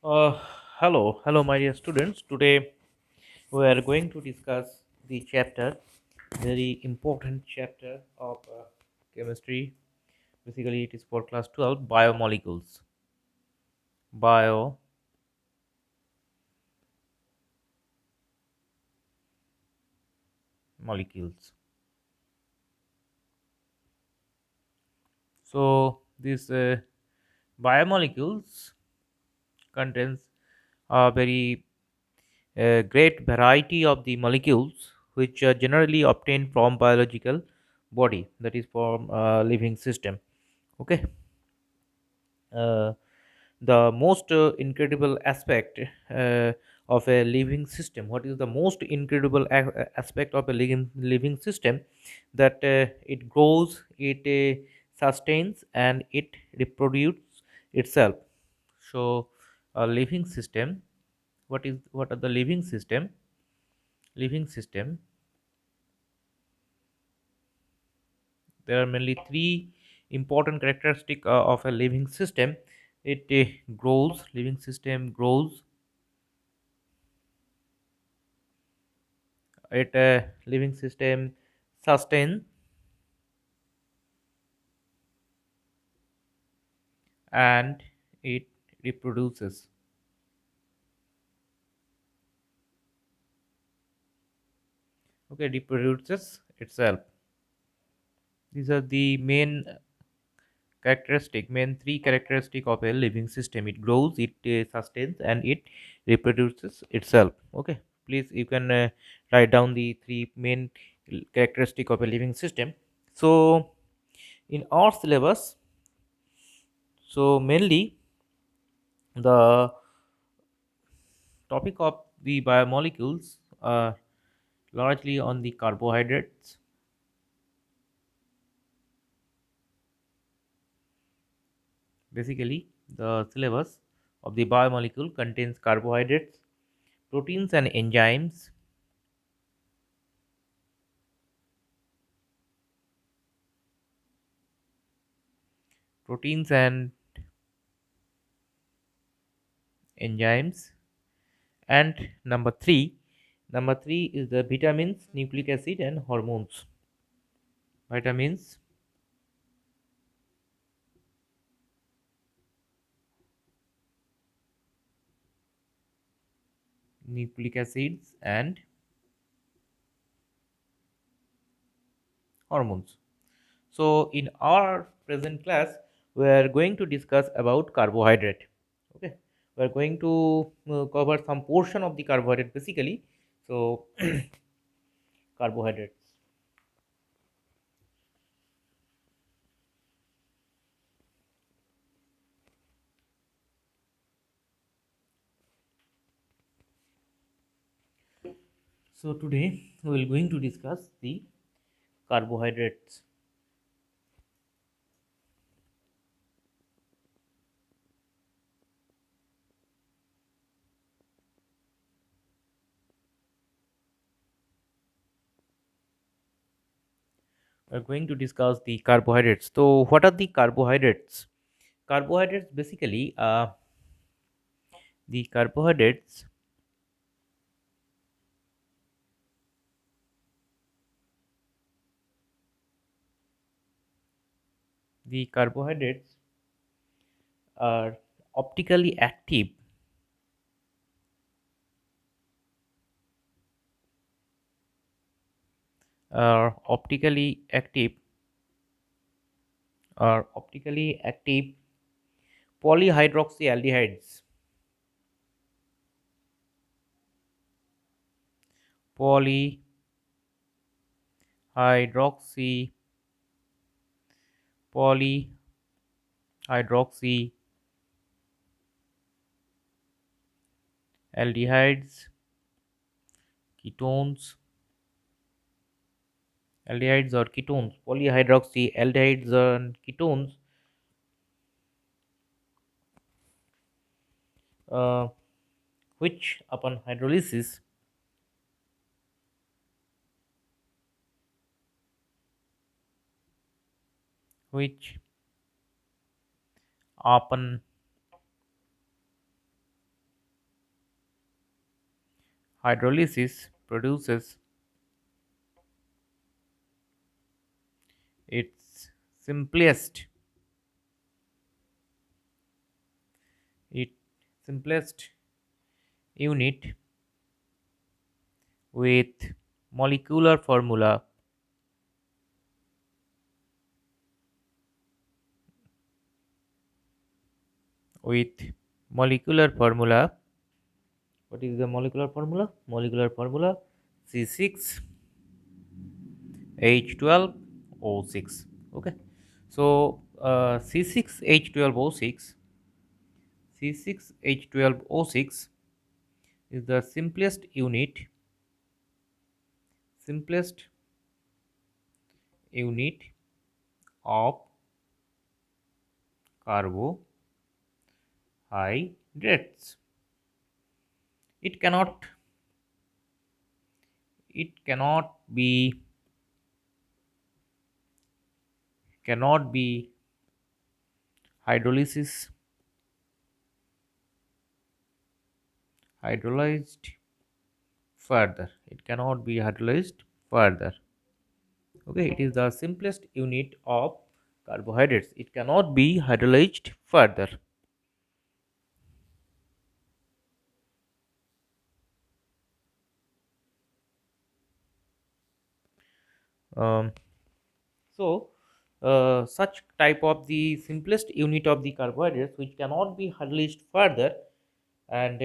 Uh, hello, my dear students. Today we are going to discuss the chapter, very important chapter of chemistry. Basically, it is for class 12, biomolecules. Biomolecules. So, these biomolecules contains a very great variety of the molecules which are generally obtained from biological body, that is from living system. Okay. uh, the most incredible aspect of a living system, what is the most incredible aspect of a living system, that it grows, it sustains, and it reproduces itself. So a living system, what are the living system? There are mainly three important characteristic of a living system. It grows, living system grows. It living system sustain, and it reproduces. Okay, reproduces itself. These are the main three characteristic of a living system. It grows, it sustains, and it reproduces itself. Okay, please, you can write down the three main characteristic of a living system. So in our syllabus, so mainly the topic of the biomolecules are largely on the carbohydrates. Basically, the syllabus of the biomolecule contains carbohydrates, proteins and enzymes, proteins and enzymes, and number three is the vitamins, nucleic acid, and hormones. Vitamins, nucleic acids, and hormones. So in our present class, we are going to discuss about carbohydrate. Okay, we are going to cover some portion of the carbohydrate basically. So carbohydrates. So today we will going to discuss the carbohydrates. We are going to discuss the carbohydrates. So what are the carbohydrates? Carbohydrates basically, the carbohydrates the carbohydrates are optically active, are optically active optically active polyhydroxyaldehydes. Polyhydroxy polyhydroxyaldehydes, ketones, aldehydes or ketones, polyhydroxyaldehydes and ketones, uh, which upon hydrolysis which upon Hydrolysis produces its simplest its simplest unit with molecular formula with molecular formula. What is the molecular formula? Molecular formula C6H12O6. Okay, so C6H12O6 C6H12O6 is the simplest unit of carbohydrates. It cannot it cannot be hydrolysis hydrolyzed further. It cannot be hydrolyzed further. Okay, it is the simplest unit of carbohydrates. It cannot be hydrolyzed further. Um, so, such type of the simplest unit of the carbohydrates which cannot be hydrolyzed further, and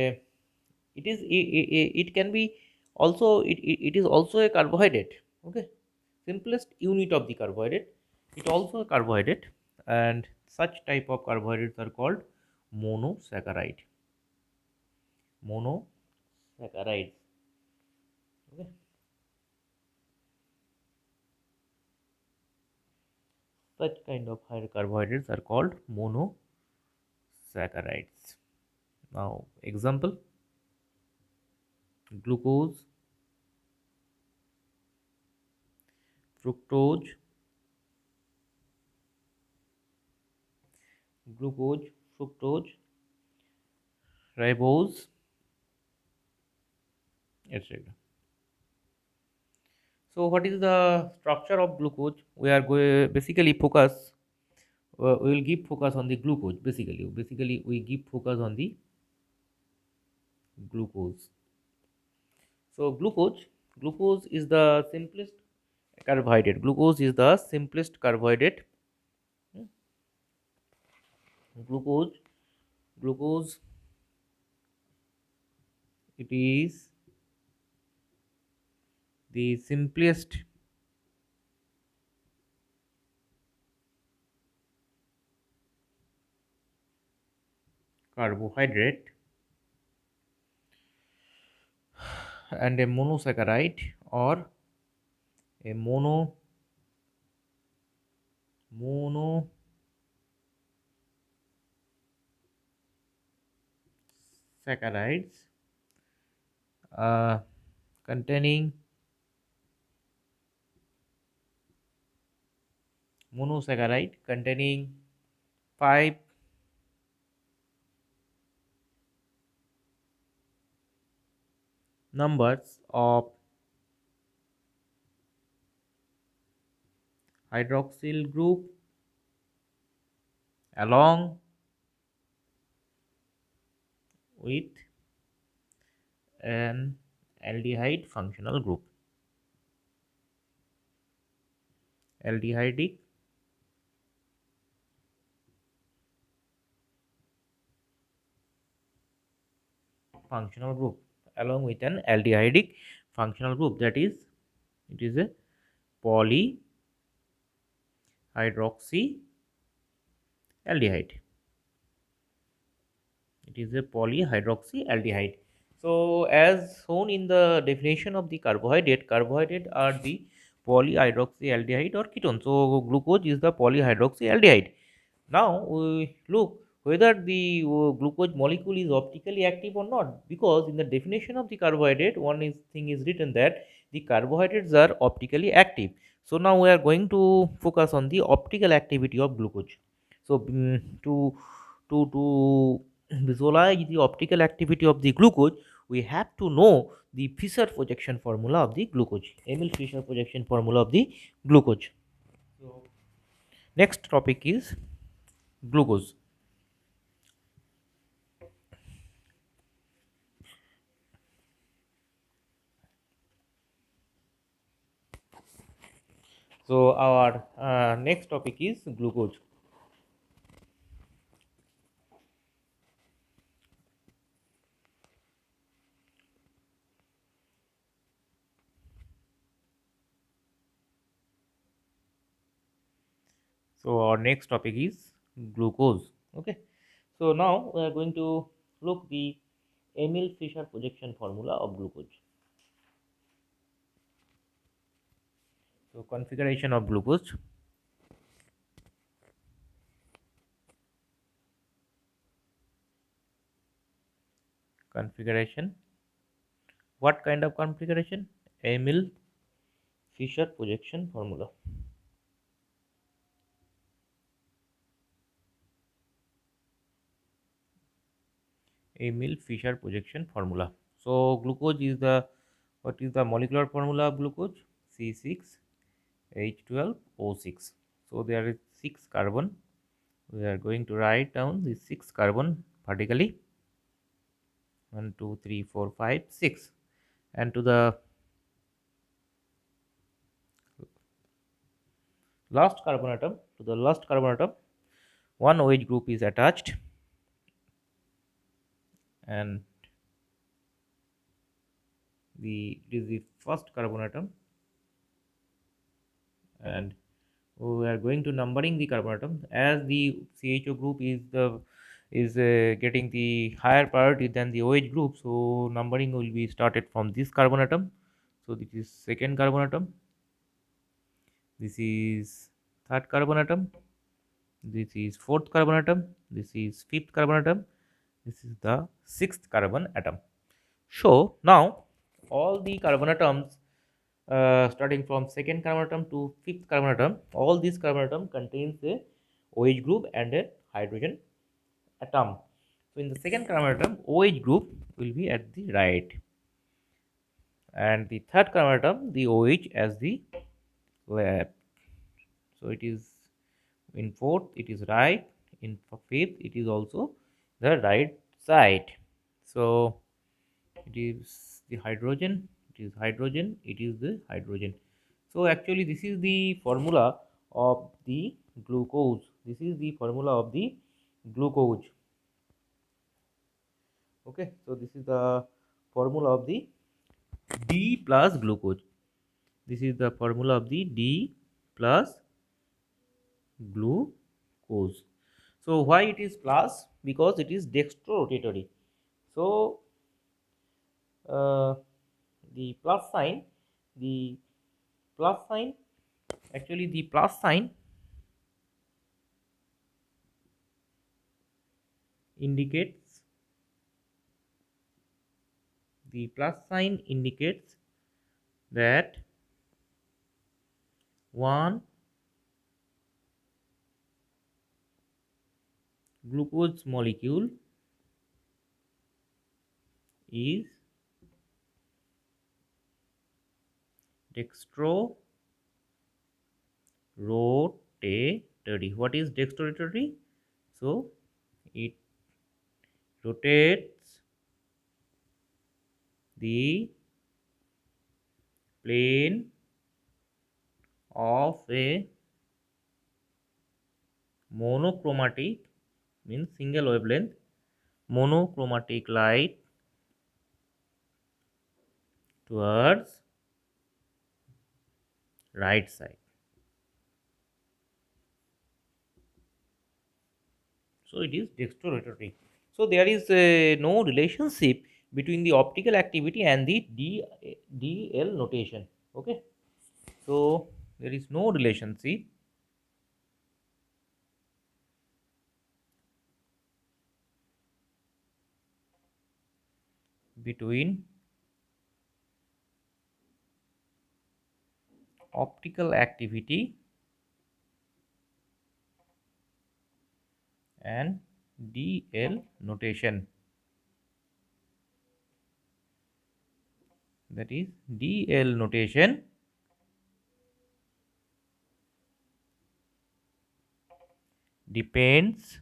it can be also it is also a carbohydrate. Okay, simplest unit of the carbohydrate, it also a carbohydrate, and such type of carbohydrates are called monosaccharide. Monosaccharides. Okay, such kind of high carbohydrates are called monosaccharides. Now example: glucose, fructose, glucose, fructose, ribose, etc. So what is the structure of glucose? We are going basically focus. We will give focus on the glucose. Basically, we give focus on the glucose. So glucose is the simplest carbohydrate. Glucose is the simplest carbohydrate. Hmm. Glucose, glucose. It is the simplest carbohydrate and a monosaccharide or a monosaccharides uh, containing monosaccharide containing five numbers of hydroxyl group along with an aldehyde functional group. Aldehydic functional group along with an aldehydic functional group, that is, it is a polyhydroxyaldehyde. It is a polyhydroxyaldehyde. So as shown in the definition of the carbohydrate are the polyhydroxyaldehyde or ketone. So glucose is the polyhydroxyaldehyde. Now we look whether the glucose molecule is optically active or not, because in the definition of the carbohydrate thing is written that the carbohydrates are optically active. So now we are going to focus on the optical activity of glucose. So to visualize the optical activity of the glucose, we have to know the Fisher projection formula of the glucose. Emil Fisher projection formula of the glucose. So next topic is glucose. So our next topic is glucose. So our next topic is glucose. Okay. So now we are going to look the Emil Fisher projection formula of glucose. So configuration of glucose. Configuration. What kind of configuration? Emil Fisher projection formula. Emil Fisher projection formula. So glucose is the, what is the molecular formula of glucose? C6H12O6. So there is 6 carbon. We are going to write down the 6 carbon vertically. 1, 2, 3, 4, 5, 6. And to the last carbon atom, one OH group is attached, and it is the first carbon atom, and we are going to numbering the carbon atom as the CHO group is getting the higher priority than the OH group. So numbering will be started from this carbon atom. So this is second carbon atom, this is third carbon atom, this is fourth carbon atom, this is fifth carbon atom, this is the sixth carbon atom. So now all the carbon atoms, starting from second carbon atom to fifth carbon atom, all these carbon atom contains a OH group and a hydrogen atom. So in the second carbon atom, OH group will be at the right, and the third carbon atom, the OH as the left. So it is in fourth, it is right. In fifth, it is also the right side. So it is the hydrogen, it is hydrogen, it is the hydrogen. So actually this is the formula of the glucose. This is the formula of the glucose. Okay, so this is the formula of the D plus glucose. This is the formula of the D plus glucose. So why it is plus? Because it is dextrorotatory. So uh, the plus sign, the plus sign, actually the plus sign indicates, the plus sign indicates that one glucose molecule is dextrorotatory. What is dextrorotatory? So it rotates the plane of a monochromatic, means single wavelength, monochromatic light towards right side. So it is dextrorotatory. So there is no relationship between the optical activity and the DL notation. Okay, so there is no relationship between optical activity and DL notation. that is DL notation depends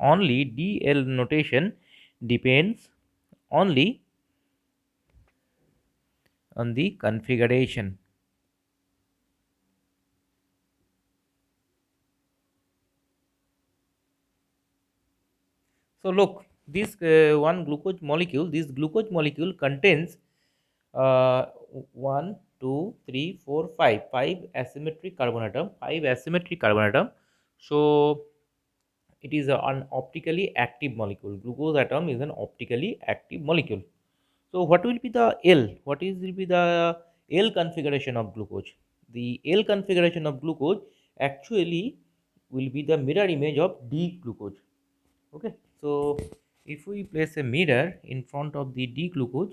only DL notation depends only on the configuration. So look, this this glucose molecule contains uh, 1, 2, 3, 4, 5, 5 asymmetric carbon atom, 5 asymmetric carbon atom. So it is an optically active molecule. Glucose atom is an optically active molecule. So what will be the L? What is will be the L configuration of glucose? The L configuration of glucose actually will be the mirror image of D glucose. Okay. So if we place a mirror in front of the D glucose,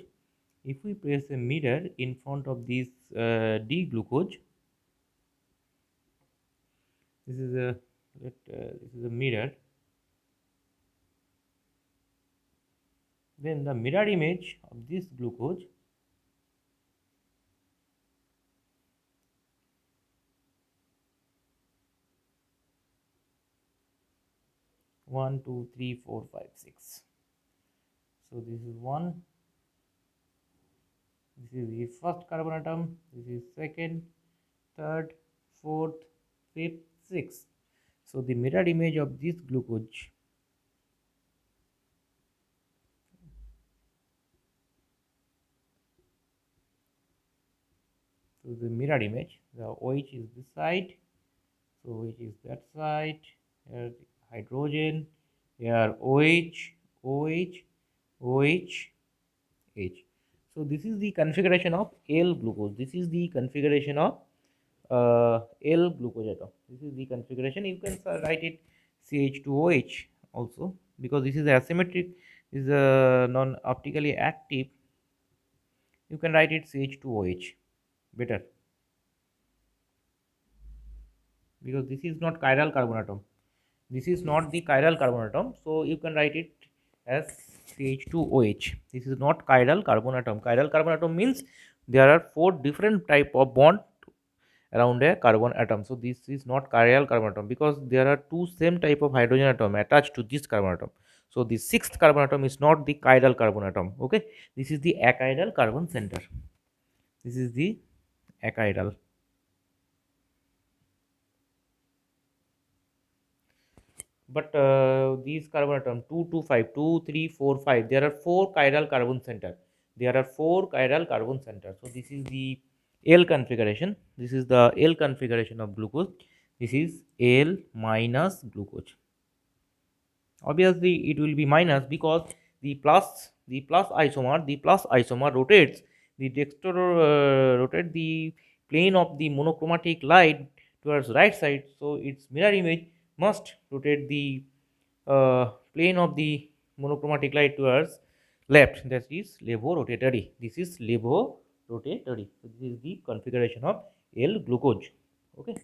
if we place a mirror in front of this D glucose, this is a this is a mirror. Then the mirror image of this glucose, 1, 2, 3, 4, 5, 6. So this is 1, this is the first carbon atom, this is second, third, fourth, fifth, sixth. So the mirror image of this glucose, so the mirror image, the OH is this side, so OH is that side, here hydrogen, here OH, OH, OH, H. So this is the configuration of L glucose. This is the configuration of L glucose atom. This is the configuration. You can write it CH2OH also, because this is asymmetric, this is non-optically active. You can write it CH2OH better, because this is not chiral carbon atom. This is not the chiral carbon atom, so you can write it as CH2OH. This is not chiral carbon atom. Chiral carbon atom means there are 4 different type of bond around a carbon atom. So this is not chiral carbon atom, because there are 2 same type of hydrogen atom attached to this carbon atom. So the 6th carbon atom is not the chiral carbon atom. Okay, this is the achiral carbon center. This is the achiral. But these carbon atom 2, 2, 5, 2, 3, 4, 5, there are 4 chiral carbon center. There are 4 chiral carbon center. So this is the L configuration. This is the L configuration of glucose. This is L minus glucose. Obviously it will be minus, because the plus isomer rotates the dextro rotate the plane of the monochromatic light towards right side, so its mirror image must rotate the plane of the monochromatic light towards left, that is levorotatory. This is levorotatory. So this is the configuration of L glucose. Okay.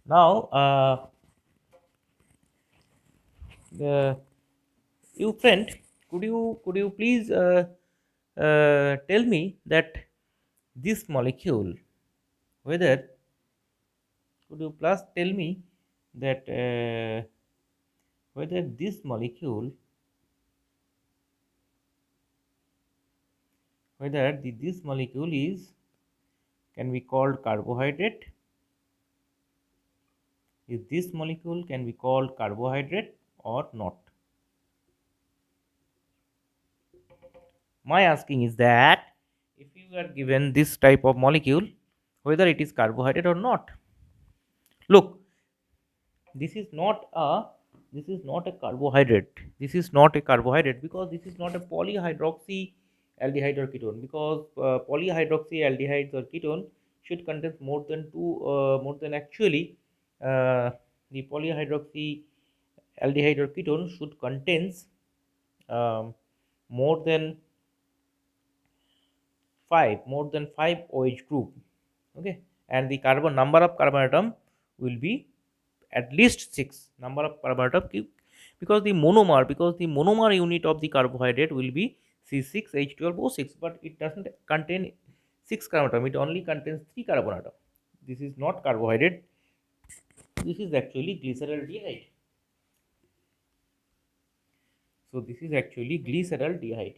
Now uh, you friend, could you please tell me that this molecule, whether, could you plus tell me that whether this molecule, whether this molecule is, can be called carbohydrate? Is this molecule can be called carbohydrate or not? My asking is that if you are given this type of molecule, whether it is carbohydrate or not. Look, this is not a, this is not a carbohydrate. This is not a carbohydrate, because this is not a polyhydroxy aldehyde or ketone, because polyhydroxy aldehydes or ketone should contain more than two, more than actually the polyhydroxy aldehyde or ketone should contains um, more than 5, more than 5 OH group. Okay, and the carbon number of carbon atom will be at least 6 number of carbon atom because the monomer unit of the carbohydrate will be C6H12O6, but it doesn't contain 6 carbon atom, it only contains 3 carbon atom. This is not carbohydrate, this is actually glyceraldehyde. So this is actually glyceraldehyde.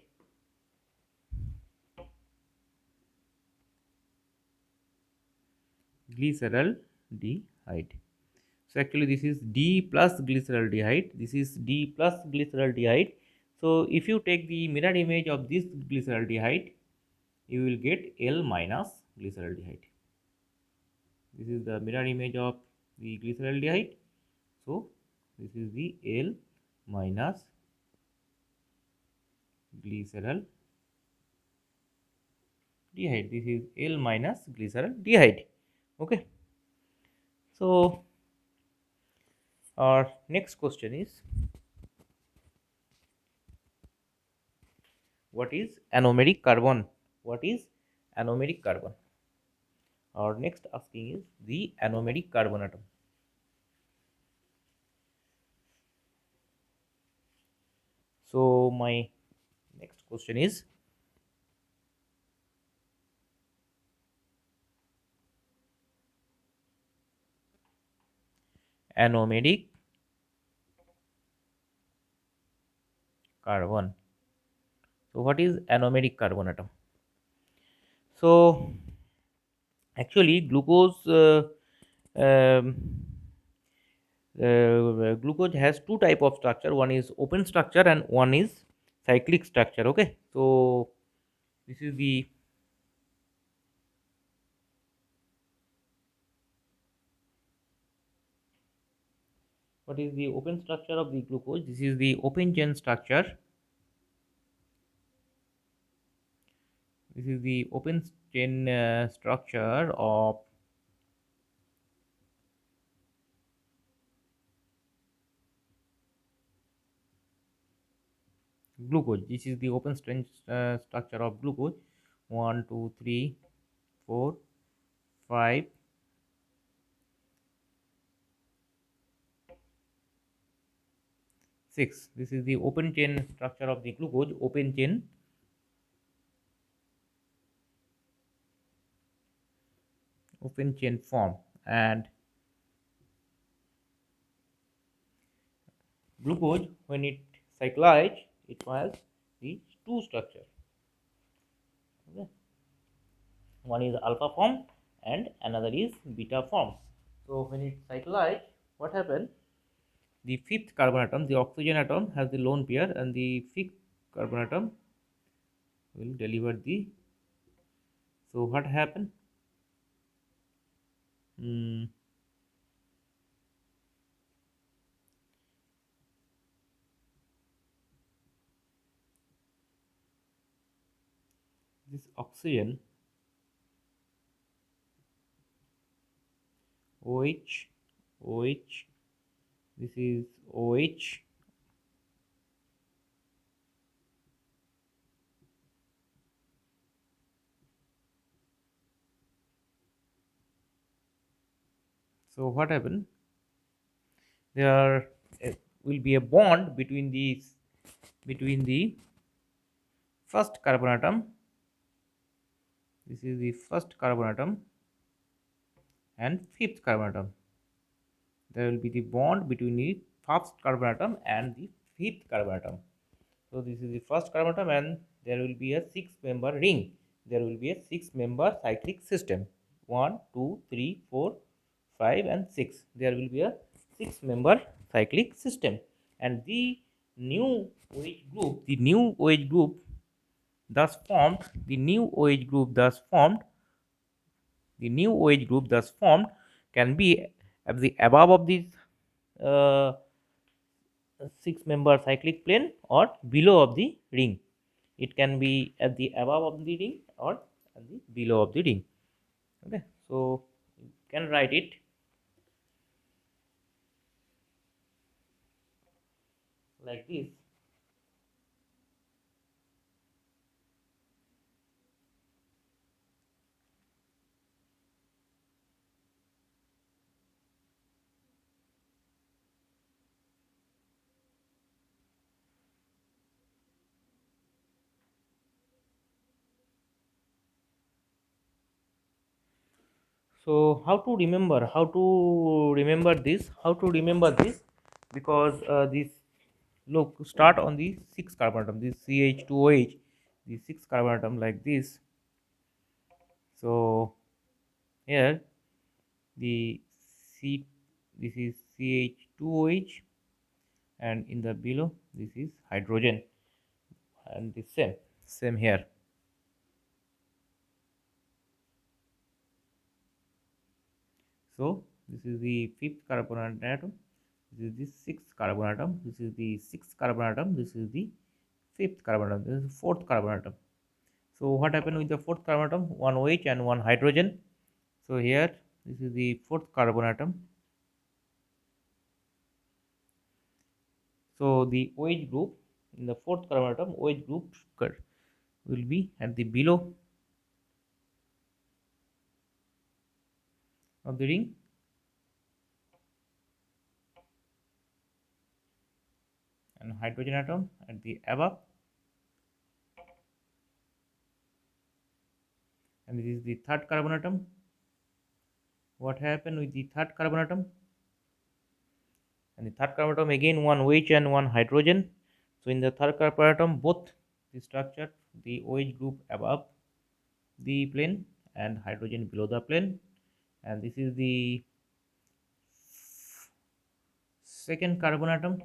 Glyceraldehyde. So actually this is D plus glyceraldehyde. This is D plus glyceraldehyde. So if you take the mirror image of this glyceraldehyde, you will get L minus glyceraldehyde. This is the mirror image of the glyceraldehyde. So this is the L minus glyceraldehyde. This is L minus glyceraldehyde. Okay. So our next question is, what is anomeric carbon? What is anomeric carbon? Our next asking is the anomeric carbon atom. So my next question is, anomeric carbon. So what is anomeric carbon atom? So actually um, glucose has two type of structure. One is open structure and one is cyclic structure. Okay, so this is the what is the open structure of the glucose? This is the open chain structure. This is the open chain structure of glucose. This is the open chain structure of glucose. 1 2 3 4 5 6. This is the open chain structure of the glucose. Open chain form, and glucose when it cyclize, it has the two structure. Okay. One is alpha form and another is beta form. So when it cyclize, what happens? The fifth carbon atom, the oxygen atom, has the lone pair, and the fifth carbon atom will deliver the. So what happened? Mm, this oxygen OH, OH, this is OH. So what happened? There will be a bond between the first carbon atom. This is the first carbon atom and fifth carbon atom. There will be the bond between the first carbon atom and the fifth carbon atom. So this is the first carbon atom, and there will be a 6-member ring. There will be a 6-member cyclic system. 1, 2, 3, 4, 5, and 6. There will be a 6-member cyclic system, and the new OH group, thus formed, the new OH group thus formed, the new OH group thus formed can be at the above of this uh, 6-member cyclic plane or below of the ring. It can be at the above of the ring or at the below of the ring. Okay, so you can write it like this. So how to remember this, because this, look, start on the sixth carbon atom, this CH2OH, the sixth carbon atom, like this. So here the C, this is CH2OH, and in the below this is hydrogen, and the same here. So this is the fifth carbon atom, this is the sixth carbon atom, this is the sixth carbon atom, this is the fifth carbon atom, this is fourth carbon atom. So what happened with the fourth carbon atom? One OH and one hydrogen. So here this is the fourth carbon atom. So the OH group in the fourth carbon atom, OH group will be at the below of the ring, and hydrogen atom at the above, and this is the third carbon atom. What happened with the third carbon atom? And the third carbon atom, again one OH and one hydrogen. So in the third carbon atom, both the structure, the OH group above the plane and hydrogen below the plane, and this is the second carbon atom.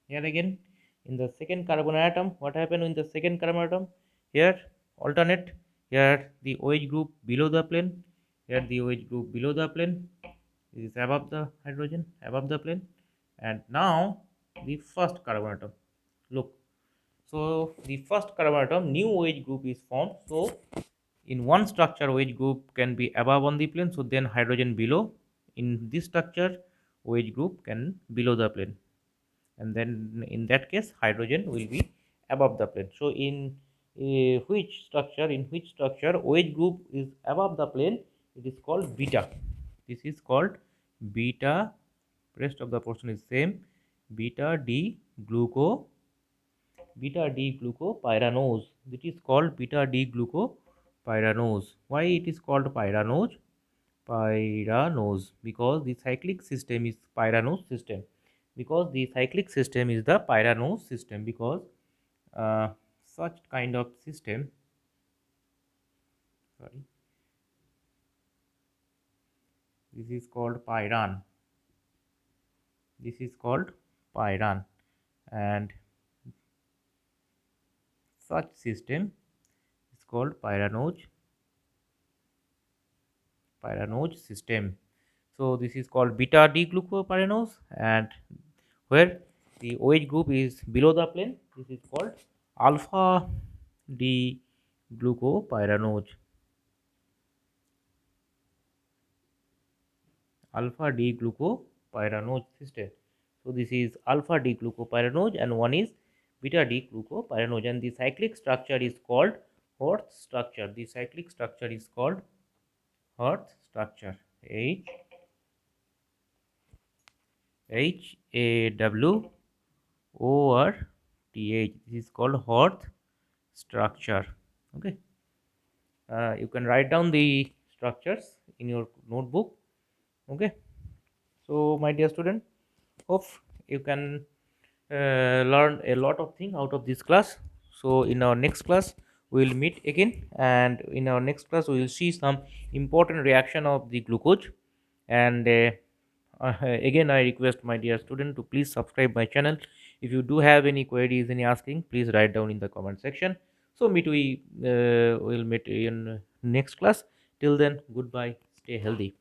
Here again in the second carbon atom, what happened in the second carbon atom? Here alternate, here the OH group below the plane, here the OH group below the plane, this is above the hydrogen, above the plane, and now the first carbon atom. Look, so the first carbon atom, new OH group is formed. So in one structure OH group can be above on the plane, so then hydrogen below. In this structure OH group can below the plane, and then in that case hydrogen will be above the plane. So in which structure OH group is above the plane, it is called beta. This is called beta. Rest of the portion is same. Beta D gluco, beta D glucopyranose. It is called beta D glucopyranose. Why it is called pyranose? Pyranose, because the cyclic system is pyranose system, because the cyclic system is the pyranose system, because uh, such kind of system, sorry, this is called pyran, this is called pyran, and such system is called pyranose system. So this is called beta D glucopyranose, and where the OH group is below the plane, this is called alpha D glucopyranose. Alpha D glucopyranose system. So this is alpha D glucopyranose, and one is beta D glucopyranose, and the cyclic structure is called Horth structure. The cyclic structure is called Horth structure. Hawth. This is called Horth structure. Okay. You can write down the structures in your notebook. Okay. So my dear student, hope you can learn a lot of things out of this class. So in our next class we will meet again, and in our next class we will see some important reaction of the glucose. And again I request my dear student to please subscribe my channel. If you do have any queries, any asking, please write down in the comment section. So we will meet in next class. Till then, goodbye, stay healthy.